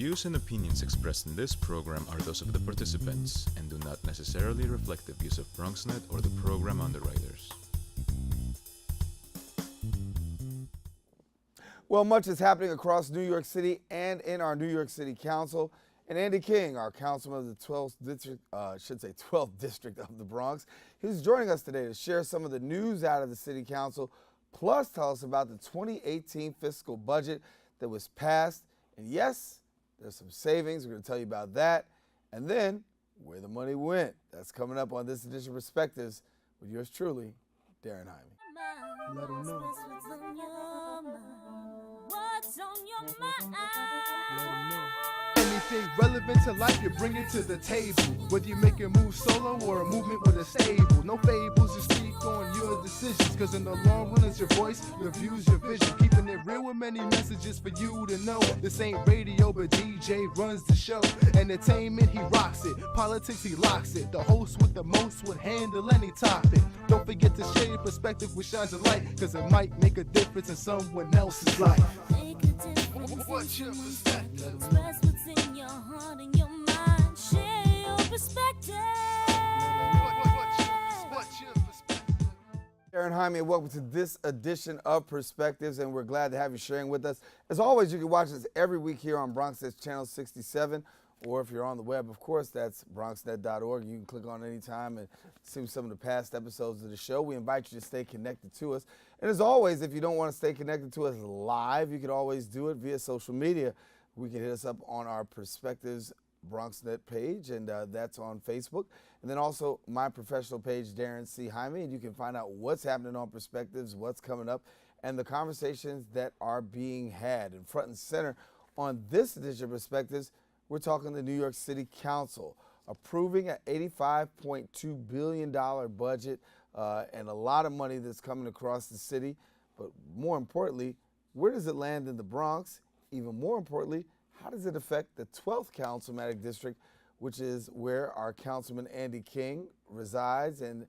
views and opinions expressed in this program are those of the participants and do not necessarily reflect the views of BronxNet or the program underwriters. Well, much is happening across New York City and in our New York City Council. And Andy King, our councilman of the 12th district, 12th district of the Bronx, he's joining us today to share some of the news out of the City Council, plus tell us about the 2018 fiscal budget that was passed. And yes, there's some savings. We're going to tell you about that. And then where the money went. That's coming up on this edition of Perspectives with yours truly, Darren Hyman. Let 'em know. What's on your mind? Let 'em know. Anything relevant to life, you bring it to the table. Whether you make a move solo or a movement with a stable. No fables, you speak on your decisions. Cause in the long run, it's your voice, your views, your vision. Keeping it real with many messages for you to know. This ain't radio, but DJ runs the show. Entertainment, he rocks it. Politics, he locks it. The host with the most would handle any topic. Don't forget to share your perspective with shines of light. Cause it might make a difference in someone else's life. Make a difference. What's your perspective? Express what's in your heart and your mind. Share your perspective. What's your perspective? Darren Hyman, welcome to this edition of Perspectives, and we're glad to have you sharing with us. As always, you can watch us every week here on BronxNet's Channel 67, or if you're on the web, of course, that's bronxnet.org. You can click on any time and see some of the past episodes of the show. We invite you to stay connected to us. And as always, if you don't want to stay connected to us live, you can always do it via social media. We can hit us up on our Perspectives BronxNet page, and that's on Facebook. And then also my professional page, Darren C. Hyman, and you can find out what's happening on Perspectives, what's coming up, and the conversations that are being had. And front and center on this edition of Perspectives, we're talking the New York City Council approving an $85.2 billion budget and a lot of money that's coming across the city. But more importantly, where does it land in the Bronx? Even more importantly, how does it affect the 12th Councilmanic District, which is where our Councilman Andy King resides and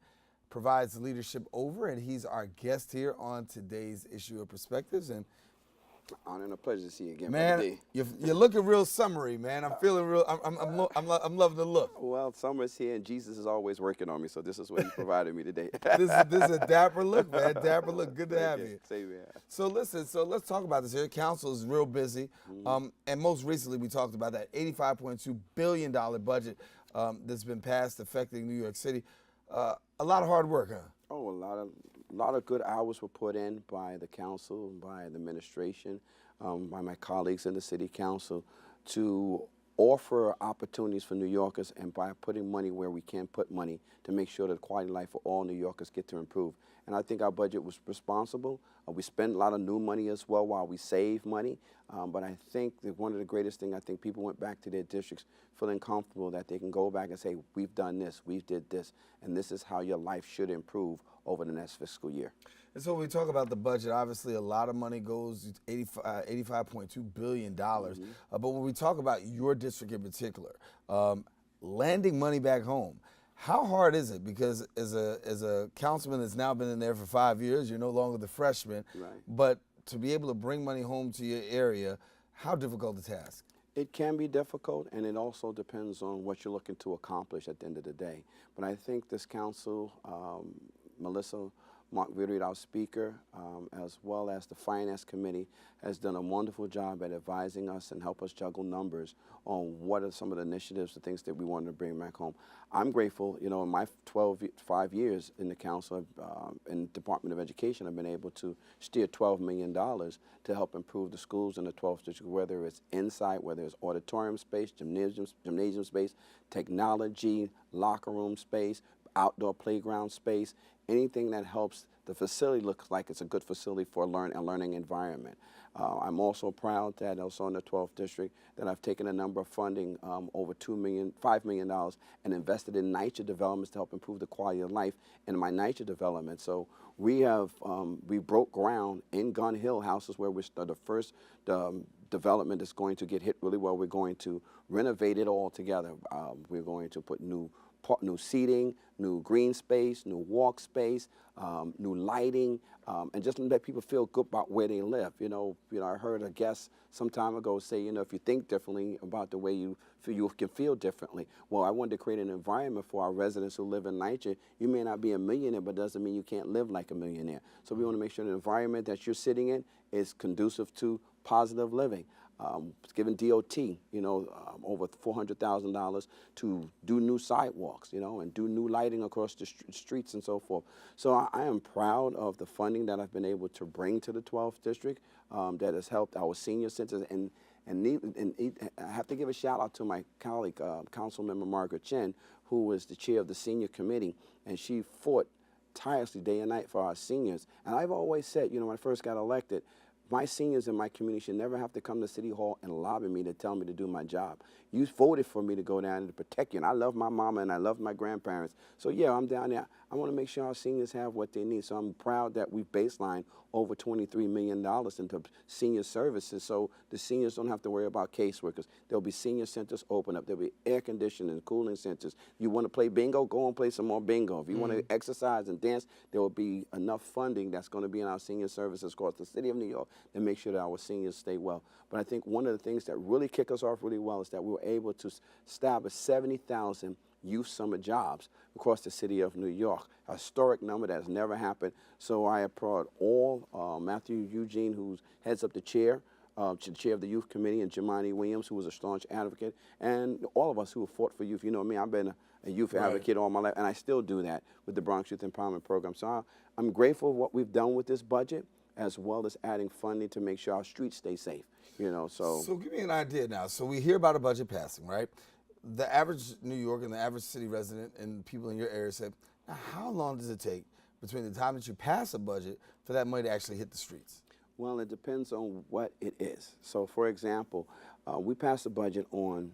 provides leadership over, and he's our guest here on today's issue of Perspectives. And Honor and a pleasure to see you again, man, Brother D. you're looking real summery, man. I'm feeling real. I'm loving the look. Well, summer's here, and Jesus is always working on me, so this is what He provided me today. This is a dapper look, man. Dapper look. Good to have you. Same here. So listen, let's talk about this here. Council is real busy, and most recently we talked about that $85.2 billion budget that's been passed affecting New York City. A lot of hard work, huh? Oh, a lot of good hours were put in by the council, by the administration, by my colleagues in the city council to offer opportunities for New Yorkers, and by putting money where we can put money to make sure that the quality of life for all New Yorkers get to improve. And I think our budget was responsible. We spent a lot of new money as well while we save money. But I think that one of the greatest things, I think people went back to their districts feeling comfortable that they can go back and say, we've done this, we did this, and this is how your life should improve over the next fiscal year. And so when we talk about the budget, obviously a lot of money goes, $85.2 billion. But when we talk about your district in particular, landing money back home, how hard is it? Because as a councilman that's now been in there for 5 years, you're no longer the freshman. Right. But to be able to bring money home to your area, how difficult a task? It can be difficult, and it also depends on what you're looking to accomplish at the end of the day. But I think this council, Melissa Montgomery, our speaker, as well as the Finance Committee, has done a wonderful job at advising us and help us juggle numbers on what are some of the initiatives, the things that we wanted to bring back home. I'm grateful, you know, in my 5 years in the council, in the Department of Education, I've been able to steer $12 million to help improve the schools in the 12th district, whether it's inside, whether it's auditorium space, gymnasium space, technology, locker room space, outdoor playground space, anything that helps the facility look like it's a good facility for a learning environment. I'm also proud that also in the 12th district that I've taken a number of funding, over $5 million, and invested in NYCHA developments to help improve the quality of life in my NYCHA development. So we have, we broke ground in Gun Hill houses where we started the first development that's going to get hit really well. We're going to renovate it all together. We're going to put new new seating, new green space, new walk space, new lighting, and just let people feel good about where they live. I heard a guest some time ago say, if you think differently about the way you feel, you can feel differently. Well, I wanted to create an environment for our residents who live in NYCHA. You may not be a millionaire, but doesn't mean you can't live like a millionaire. So we want to make sure the environment that you're sitting in is conducive to positive living. It's given DOT, over $400,000 to do new sidewalks, and do new lighting across the streets and so forth. So I am proud of the funding that I've been able to bring to the 12th District that has helped our senior centers. And I have to give a shout out to my colleague, Councilmember Margaret Chin, who was the chair of the senior committee, and she fought tirelessly day and night for our seniors. And I've always said, when I first got elected, my seniors in my community should never have to come to City Hall and lobby me to tell me to do my job. You voted for me to go down and to protect you, and I love my mama and I love my grandparents. So yeah, I'm down there. I want to make sure our seniors have what they need. So I'm proud that we baseline over $23 million into senior services, so the seniors don't have to worry about caseworkers. There'll be senior centers open up. There'll be air conditioning and cooling centers. You want to play bingo? Go and play some more bingo. If you want to exercise and dance, there will be enough funding that's going to be in our senior services across the city of New York to make sure that our seniors stay well. But I think one of the things that really kick us off really well is that we were able to establish 70,000 youth summer jobs across the city of New York, a historic number that has never happened. So I applaud all Matthew Eugene, who heads up the chair of the youth committee, and Jemani Williams, who was a staunch advocate, and all of us who have fought for youth. You know me, I've been a youth advocate all my life, and I still do that with the Bronx Youth Empowerment Program. So I'm grateful for what we've done with this budget, as well as adding funding to make sure our streets stay safe. So give me an idea now. So we hear about a budget passing, right? The average New York and the average city resident and people in your area say, now how long does it take between the time that you pass a budget for that money to actually hit the streets? Well, it depends on what it is. So, for example, we passed the budget on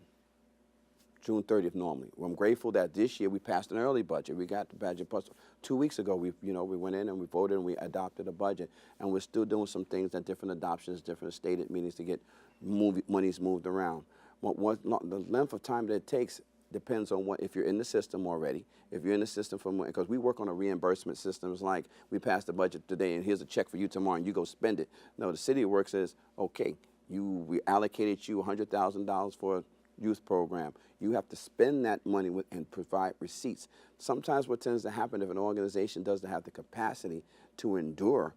June 30th normally. Well, I'm grateful that this year we passed an early budget. We got the budget plus 2 weeks ago. We went in and we voted and we adopted a budget, and we're still doing some things at different adoptions, different stated meetings to get monies moved around. The length of time that it takes depends on if you're in the system already. If you're in the system because we work on a reimbursement system. It's like we passed the budget today and here's a check for you tomorrow and you go spend it. No, the city works as, okay, we allocated you $100,000 for a youth program. You have to spend that money and provide receipts. Sometimes what tends to happen if an organization doesn't have the capacity to endure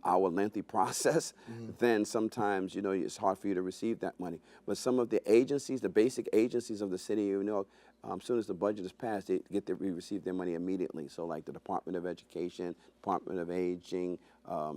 our lengthy process, then sometimes, it's hard for you to receive that money. But some of the agencies, the basic agencies of the city of New York, as soon as the budget is passed, we receive their money immediately. So like the Department of Education, Department of Aging,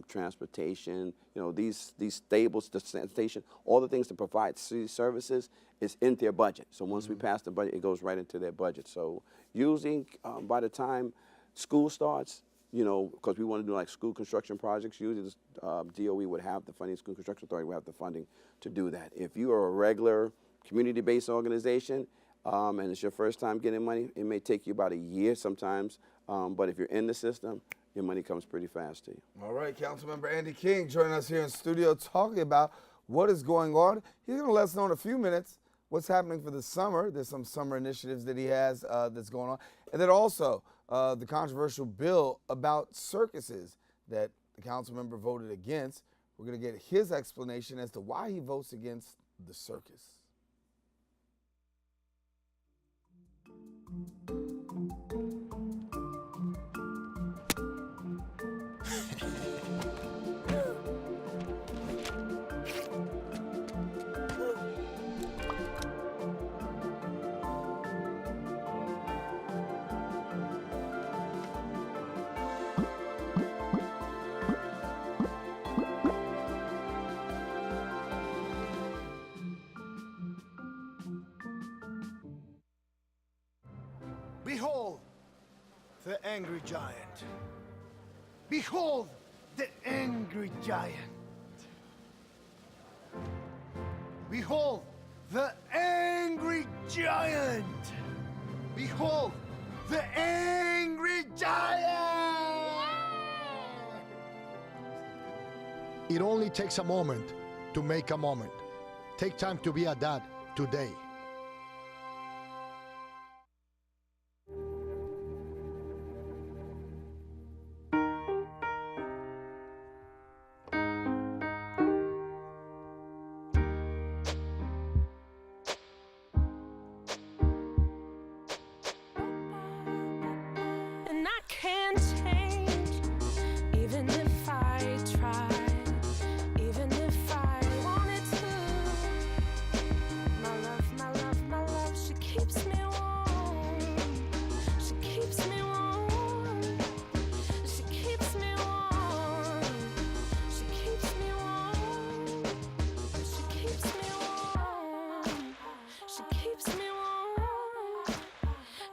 Transportation, these stables, the sanitation, all the things to provide city services is in their budget. So once we pass the budget, it goes right into their budget. So usually by the time school starts, because we want to do like school construction projects, usually the DOE would have the funding, School Construction Authority would have the funding to do that. If you are a regular community-based organization and it's your first time getting money, it may take you about a year sometimes, but if you're in the system, your money comes pretty fast to you. All right, Councilmember Andy King joining us here in studio talking about what is going on. He's going to let us know in a few minutes what's happening for the summer. There's some summer initiatives that he has that's going on. And then also the controversial bill about circuses that the council member voted against. We're going to get his explanation as to why he votes against the circus. Behold the angry giant. Behold the angry giant. Behold the angry giant. Behold the angry giant. It only takes a moment to make a moment. Take time to be a dad today. keeps me warm. She keeps me warm. She keeps me warm. She keeps me warm. She keeps me warm. She keeps me warm.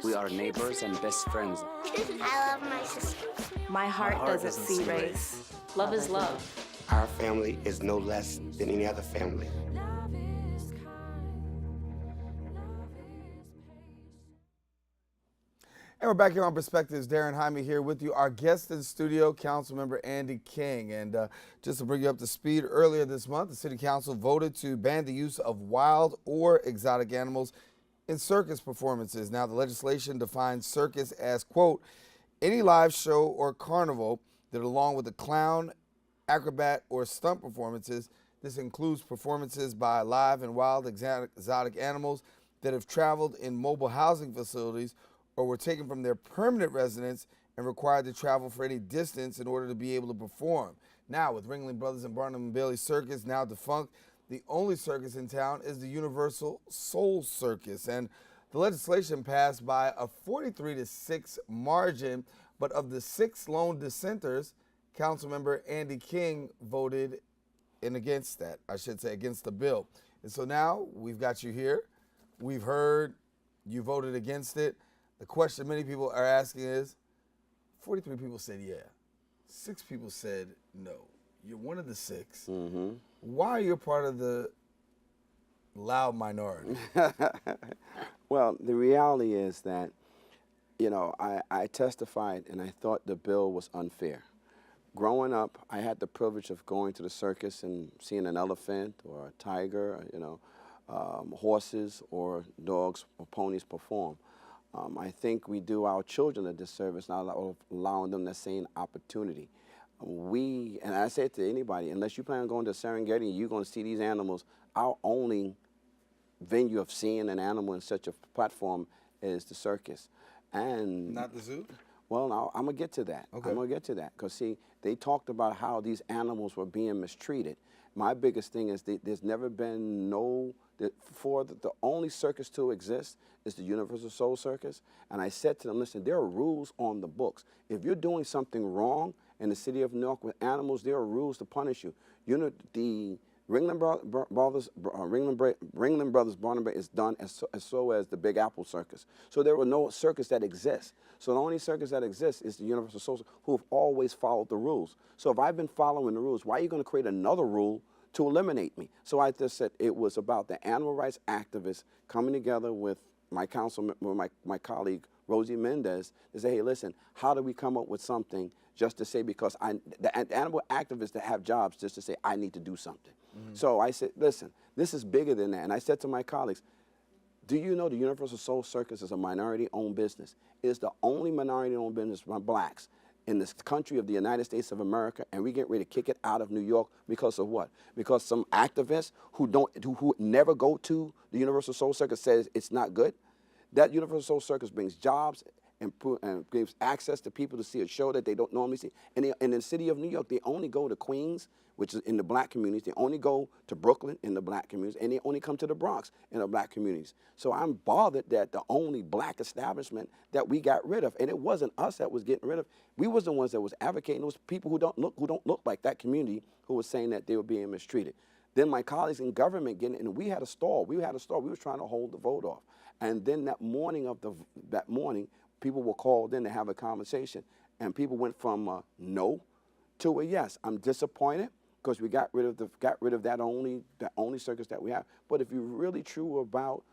We are neighbors and best friends. I love my sister. My heart doesn't see race. Love is love. Our family is no less than any other family. Love is kind. Love is patient. And we're back here on Perspectives. Darren Jaime here with you. Our guest in the studio, Councilmember Andy King. And just to bring you up to speed, earlier this month, the City Council voted to ban the use of wild or exotic animals in circus performances. Now, the legislation defines circus as, quote, any live show or carnival that, along with a clown, acrobat, or stunt performances, this includes performances by live and wild exotic animals that have traveled in mobile housing facilities or were taken from their permanent residence and required to travel for any distance in order to be able to perform. Now, with Ringling Brothers and Barnum and Bailey Circus now defunct, the only circus in town is the Universal Soul Circus. And the legislation passed by a 43-6 margin, but of the 6 lone dissenters, Councilmember Andy King voted against that, I should say, against the bill. And so now we've got you here. We've heard you voted against it. The question many people are asking is, 43 people said yeah. 6 people said no. You're one of the 6. Mm-hmm. Why are you part of the loud minority? Well, the reality is that, you know, I testified and I thought the bill was unfair. Growing up, I had the privilege of going to the circus and seeing an elephant or a tiger, or, you know, horses or dogs or ponies perform. I think we do our children a disservice not allowing them the same opportunity. And I say it to anybody, unless you plan on going to Serengeti and you're going to see these animals, our only venue of seeing an animal in such a platform is the circus. And Not the zoo? well, now, I'm going to get to that. Okay. I'm going to get to that. Because, see, they talked about how these animals were being mistreated. My biggest thing is there's never been the only circus to exist is the Universal Soul Circus. And I said to them, listen, there are rules on the books. If you're doing something wrong in the city of New York with animals, there are rules to punish you. You know, the Ringling Brothers Barnum is done as so as the Big Apple Circus. So there were no circus that exists. So the only circus that exists is the Universal Soul Circus, who have always followed the rules. So if I've been following the rules, why are you going to create another rule to eliminate me? So I just said it was about the animal rights activists coming together with my colleague Rosie Mendez to say, hey, listen, how do we come up with something just to say, because the animal activists that have jobs just to say, I need to do something. Mm-hmm. So I said, listen, this is bigger than that. And I said to my colleagues, do you know the Universal Soul Circus is a minority-owned business? It is the only minority-owned business by blacks in this country of the United States of America, and we get ready to kick it out of New York because of what? Because some activists who never go to the Universal Soul Circus says it's not good. That Universal Soul Circus brings jobs and gives access to people to see a show that they don't normally see. And in the city of New York, they only go to Queens, which is in the black communities. They only go to Brooklyn in the black communities, and they only come to the Bronx in the black communities. So I'm bothered that the only black establishment that we got rid of, and it wasn't us that was getting rid of. We was the ones that was advocating. It was people who don't look like that community who was saying that they were being mistreated. Then my colleagues in government getting, and we had a stall. We were trying to hold the vote off. And then that morning, people were called in to have a conversation, and people went from a no to a yes. I'm disappointed because we got rid of that only circus that we have. But if you're really true about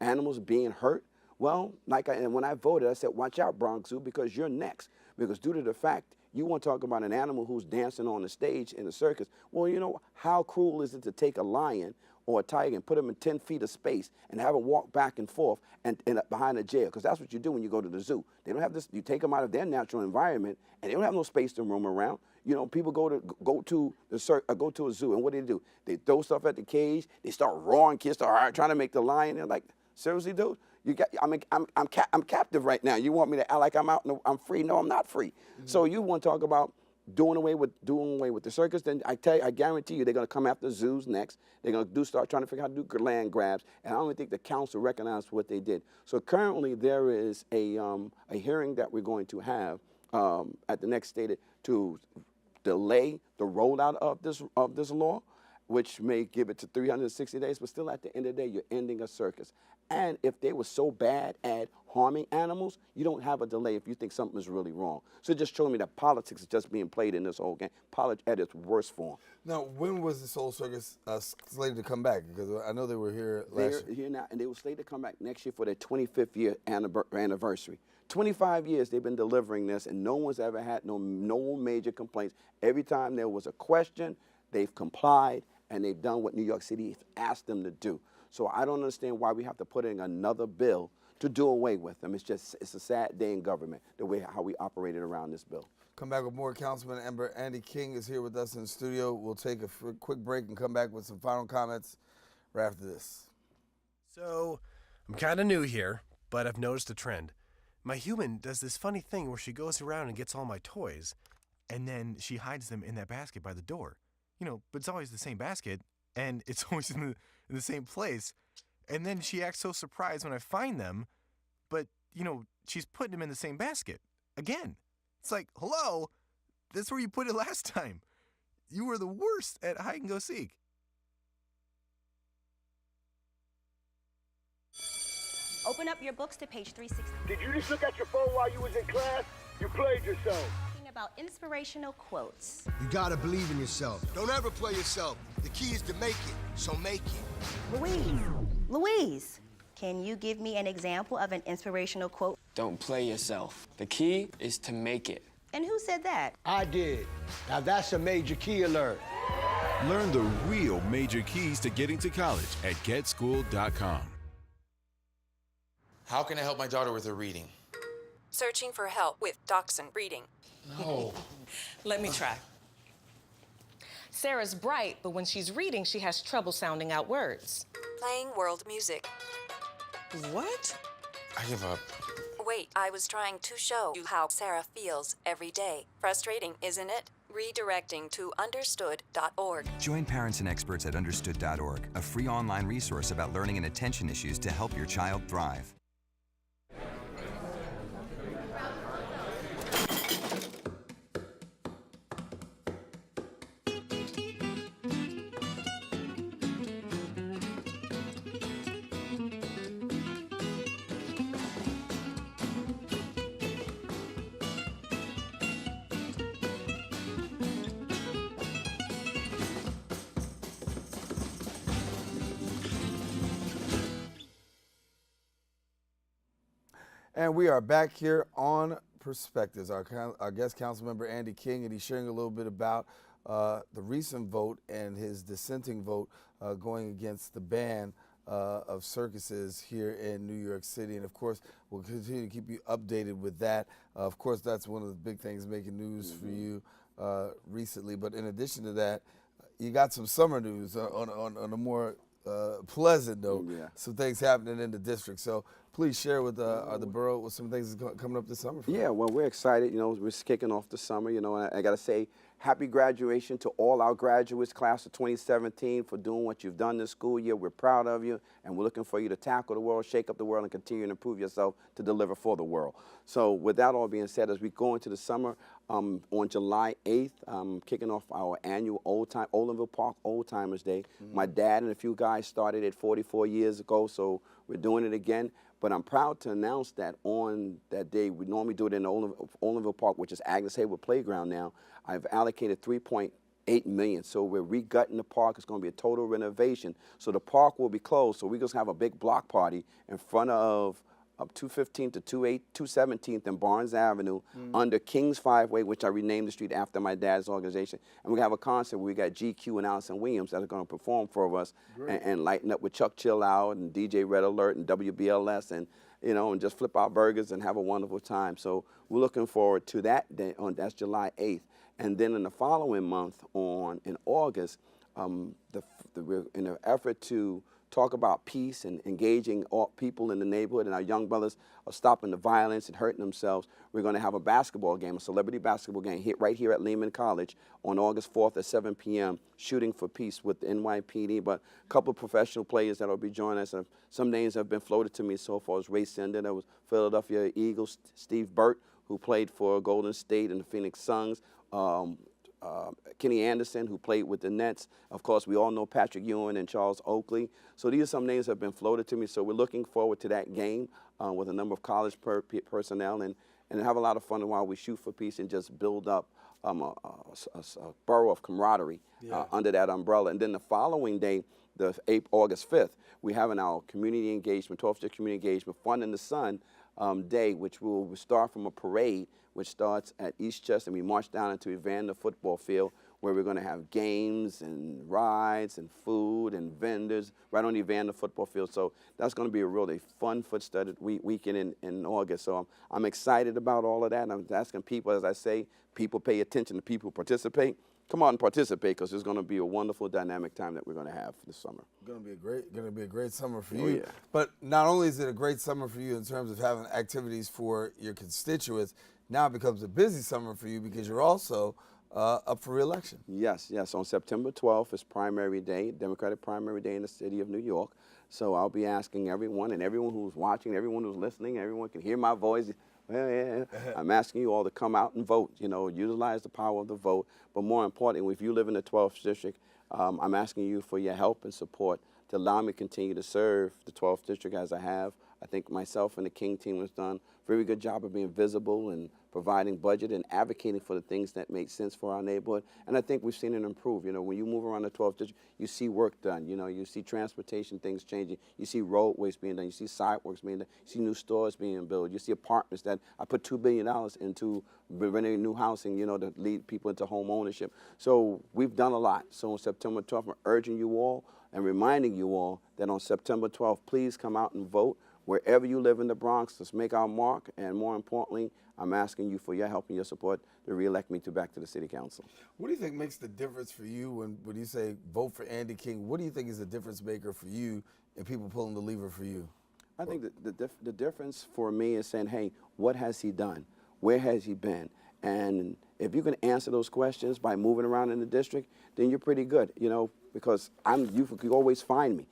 animals being hurt, well, when I voted, I said, watch out, Bronx Zoo, because you're next. Because due to the fact you want to talk about an animal who's dancing on the stage in the circus, well, you know, how cruel is it to take a lion or a tiger and put them in 10 feet of space and have them walk back and forth and behind a jail? Because that's what you do when you go to the zoo. They don't have this. You take them out of their natural environment, and they don't have no space to roam around. You know, people go to a zoo, and what do? They throw stuff at the cage. They start roaring, kids start trying to make the lion. They're like, seriously, dude, I'm captive right now. You want me to act like I'm free? No, I'm not free. Mm-hmm. So you want to talk about doing away with the circus, then I guarantee you they're going to come after zoos next. They're going to start trying to figure out how to do land grabs, and I don't even think the council recognized what they did. So currently there is a hearing that we're going to have at the next state to delay the rollout of this law, which may give it to 360 days, but still at the end of the day, you're ending a circus. And if they were so bad at harming animals, you don't have a delay if you think something is really wrong. So it just showed me that politics is just being played in this whole game, politics at its worst form. Now, when was the Soul Circus slated to come back? Because I know they were here last year. They're here now, and they were slated to come back next year for their 25th year anniversary. 25 years they've been delivering this, and no one's ever had no major complaints. Every time there was a question, they've complied, and they've done what New York City asked them to do. So I don't understand why we have to put in another bill to do away with them. It's a sad day in government, the way how we operated around this bill. Come back with more. Councilman Andy King is here with us in the studio. We'll take a quick break and come back with some final comments right after this. So I'm kind of new here, but I've noticed a trend. My human does this funny thing where she goes around and gets all my toys, and then she hides them in that basket by the door. But it's always the same basket, and it's always in the same place. And then she acts so surprised when I find them, but, she's putting them in the same basket again. It's like, hello, that's where you put it last time. You were the worst at hide and go seek. Open up your books to page 360. Did you just look at your phone while you was in class? You played yourself. About inspirational quotes. You gotta believe in yourself. Don't ever play yourself. The key is to make it, so make it. Louise, can you give me an example of an inspirational quote? Don't play yourself. The key is to make it. And who said that? I did. Now that's a major key alert. Learn the real major keys to getting to college at GetSchool.com. How can I help my daughter with her reading? Searching for help with Dachshund Reading. No. Let me try. Sarah's bright, but when she's reading, she has trouble sounding out words. Playing world music. What? I give up. Wait, I was trying to show you how Sarah feels every day. Frustrating, isn't it? Redirecting to understood.org. Join parents and experts at understood.org, a free online resource about learning and attention issues to help your child thrive. And we are back here on Perspectives. Our guest council member Andy King, and he's sharing a little bit about the recent vote and his dissenting vote going against the ban of circuses here in New York City. And of course, we'll continue to keep you updated with that. Of course, that's one of the big things making news for you recently. But in addition to that, you got some summer news on a more pleasant note. Yeah. Some things happening in the district. So please share with the borough with some things that's coming up this summer. Yeah, well, we're excited. We're kicking off the summer. And I got to say, happy graduation to all our graduates, class of 2017, for doing what you've done this school year. We're proud of you, and we're looking for you to tackle the world, shake up the world, and continue to improve yourself to deliver for the world. So with that all being said, as we go into the summer, on July 8th, kicking off our annual Olinville Park Old Timers Day. My dad and a few guys started it 44 years ago, so we're doing it again. But I'm proud to announce that on that day, we normally do it in Olinville Park, which is Agnes Hayward Playground now. I've allocated $3.8 million. So we're regutting the park. It's going to be a total renovation. So the park will be closed. So we're going to have a big block party in front of 215th to 217th and Barnes Avenue under King's Five-Way, which I renamed the street after my dad's organization. And we're going to have a concert where we got GQ and Allison Williams that are going to perform for us and lighten up with Chuck Chill Out and DJ Red Alert and WBLS and, and just flip out burgers and have a wonderful time. So we're looking forward to that day. That's July 8th. And then in the following month in August, we're in an effort to talk about peace and engaging all people in the neighborhood, and our young brothers are stopping the violence and hurting themselves. We're going to have a basketball game, a celebrity basketball game, right here at Lehman College on August 4th at 7 p.m., Shooting for Peace with the NYPD. But a couple of professional players that will be joining us. Some names have been floated to me so far as Ray Sender, that was Philadelphia Eagles, Steve Burt, who played for Golden State and the Phoenix Suns, Kenny Anderson, who played with the Nets. Of course, we all know Patrick Ewing and Charles Oakley. So these are some names that have been floated to me. So we're looking forward to that game with a number of college personnel and have a lot of fun while we shoot for peace and just build up a borough of camaraderie under that umbrella. And then the following day, August 5th, we're having our community engagement, 12th District Community Engagement, Fun in the Sun Day, which will start from a parade which starts at Eastchester, and we march down into Evander football field, where we're going to have games and rides and food and vendors right on the Evander football field. So that's going to be a really fun foot-studded weekend in August. So I'm excited about all of that. And I'm asking people, as I say, people pay attention to people who participate. Come out and participate, because there's going to be a wonderful, dynamic time that we're going to have this summer. Going to be a great summer for you. Yeah. But not only is it a great summer for you in terms of having activities for your constituents, now it becomes a busy summer for you because you're also up for re-election. Yes. On September 12th is primary day, Democratic primary day in the city of New York. So I'll be asking everyone, and everyone who's watching, everyone who's listening, everyone can hear my voice. I'm asking you all to come out and vote, utilize the power of the vote. But more importantly, if you live in the 12th District, I'm asking you for your help and support to allow me to continue to serve the 12th District as I have. I think myself and the King team has done a very good job of being visible and providing budget and advocating for the things that make sense for our neighborhood. And I think we've seen it improve. When you move around the 12th District, you see work done. You see transportation things changing. You see roadways being done. You see sidewalks being done. You see new stores being built. You see apartments that I put $2 billion into renovating new housing, to lead people into home ownership. So we've done a lot. So on September 12th, I'm urging you all and reminding you all that on September 12th, please come out and vote. Wherever you live in the Bronx, let's make our mark. And more importantly, I'm asking you for your help and your support to re-elect me back to the City Council. What do you think makes the difference for you when you say vote for Andy King? What do you think is the difference maker for you and people pulling the lever for you? I think the difference for me is saying, hey, what has he done? Where has he been? And if you can answer those questions by moving around in the district, then you're pretty good, because you can always find me.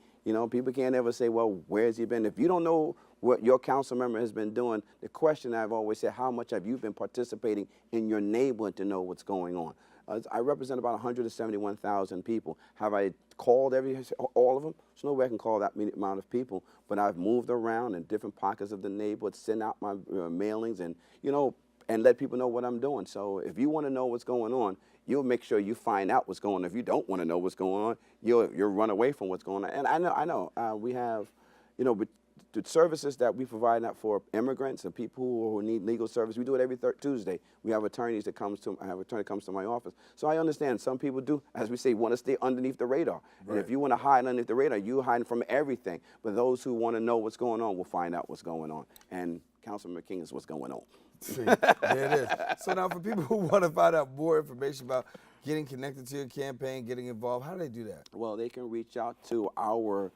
People can't ever say, well, where's he been? If you don't know what your council member has been doing, the question I've always said, how much have you been participating in your neighborhood to know what's going on? I represent about 171,000 people. Have I called all of them? There's no way I can call that amount of people, but I've moved around in different pockets of the neighborhood, sent out my mailings, and, and let people know what I'm doing. So if you want to know what's going on, you'll make sure you find out what's going on. If you don't want to know what's going on, you'll run away from what's going on. And I know, we have, the services that we provide for immigrants and people who need legal service. We do it every Tuesday. We have attorneys that comes to my office. So I understand some people do, as we say, want to stay underneath the radar. Right. And if you want to hide underneath the radar, you're hiding from everything. But those who want to know what's going on will find out what's going on. And Councilman King is what's going on. See, there it is. So now for people who want to find out more information about getting connected to your campaign, getting involved, how do they do that? Well, they can reach out to our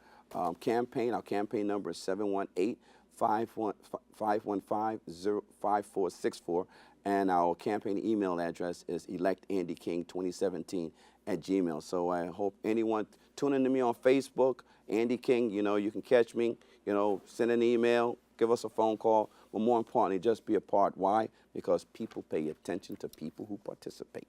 campaign. Our campaign number is 718-515-5464, and our campaign email address is electandyking2017@gmail. So I hope anyone tuning to me on Facebook, Andy King, you can catch me, send an email, give us a phone call, but more importantly, just be a part. Why? Because people pay attention to people who participate.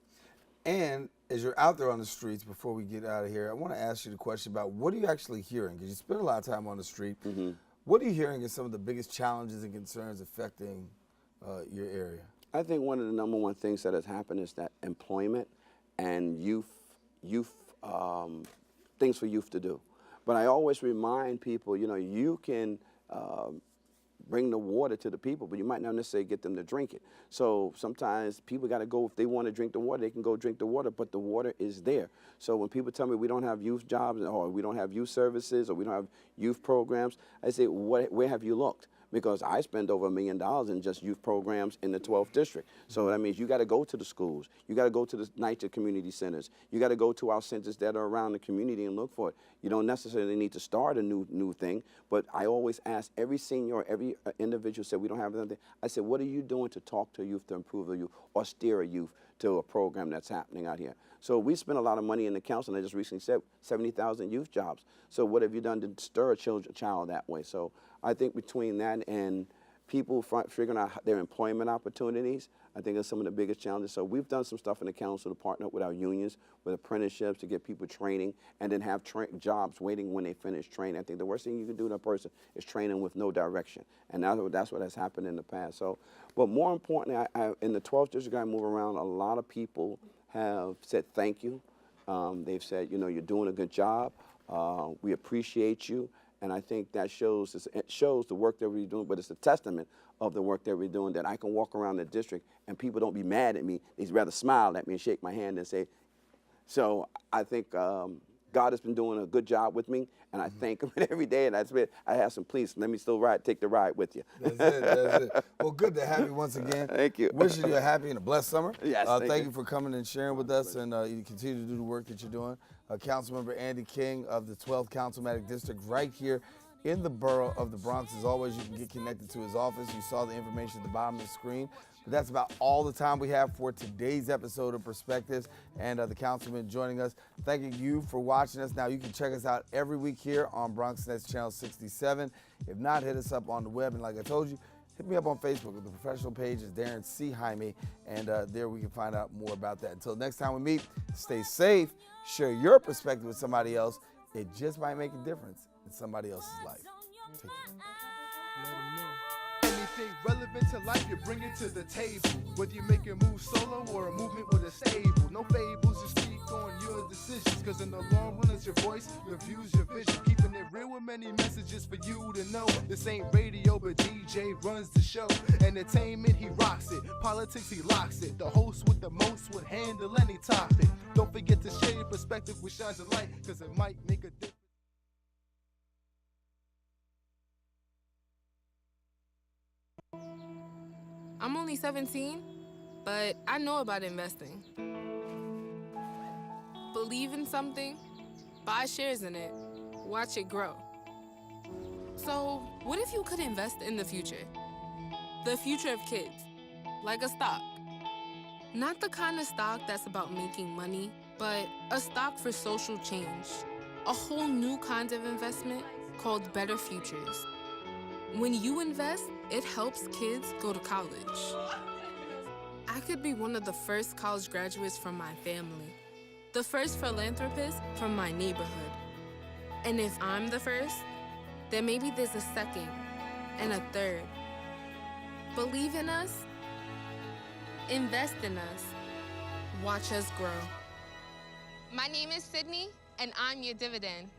And as you're out there on the streets, before we get out of here, I want to ask you the question about what are you actually hearing? Because you spend a lot of time on the street. Mm-hmm. What are you hearing is some of the biggest challenges and concerns affecting your area? I think one of the number one things that has happened is that employment and youth things for youth to do. But I always remind people, you can bring the water to the people, but you might not necessarily get them to drink it. So sometimes people got to go, if they want to drink the water, they can go drink the water, but the water is there. So when people tell me we don't have youth jobs or we don't have youth services or we don't have youth programs, I say, where have you looked? because I spend over $1 million in just youth programs in the 12th district. So that means you got to go to the schools. You got to go to the NYCHA community centers. You got to go to our centers that are around the community and look for it. You don't necessarily need to start a new thing, but I always ask every senior or every individual said, we don't have anything. I said, what are you doing to talk to a youth, to improve a youth, or steer a youth to a program that's happening out here? So we spend a lot of money in the council, and I just recently said 70,000 youth jobs. So what have you done to stir a child that way? So I think between that and people figuring out their employment opportunities, I think that's some of the biggest challenges. So we've done some stuff in the council to partner up with our unions, with apprenticeships, to get people training, and then have jobs waiting when they finish training. I think the worst thing you can do to a person is train them with no direction, and that's what has happened in the past. So, but more importantly, in the 12th district I move around, a lot of people have said thank you. They've said, you know, you're doing a good job. We appreciate you. And I think that shows the work that we're doing, but it's a testament of the work that we're doing, that I can walk around the district and people don't be mad at me. They'd rather smile at me and shake my hand and say, so I think God has been doing a good job with me, and I thank him every day. And I ask him, please, let me still take the ride with you. That's it, that's it. Well, good to have you once again. Thank you. Wishing you a happy and a blessed summer. Yes, thank you for coming and sharing with us, and you continue to do the work that you're doing. Councilmember Andy King of the 12th Councilmanic District right here in the borough of the Bronx. As always, you can get connected to his office. You saw the information at the bottom of the screen. But that's about all the time we have for today's episode of Perspectives, and the councilman joining us. Thanking you for watching us. Now, you can check us out every week here on BronxNet Channel 67. If not, hit us up on the web. And like I told you, hit me up on Facebook. The professional page is Darren C. Jaime, and there we can find out more about that. Until next time we meet, stay safe, share your perspective with somebody else. It just might make a difference in somebody else's life. Take care. Anything relevant to life, you bring it to the table. Whether you make a move solo or a movement with a stable. No fables, you speak on your decisions. Cause in the long run, it's your voice, your views, your vision. Keeping it real with many messages for you to know. This ain't radio, but DJ runs the show. Entertainment, he rocks it. Politics, he locks it. The host with the most would handle any topic. Don't forget to share your perspective with Shines of Light, cause it might make a difference. I'm only 17, but I know about investing. Believe in something, buy shares in it, watch it grow. So, what if you could invest in the future? The future of kids, like a stock. Not the kind of stock that's about making money, but a stock for social change. A whole new kind of investment called Better Futures. When you invest, it helps kids go to college. I could be one of the first college graduates from my family, the first philanthropist from my neighborhood. And if I'm the first, then maybe there's a second and a third. Believe in us, invest in us, watch us grow. My name is Sydney, and I'm your dividend.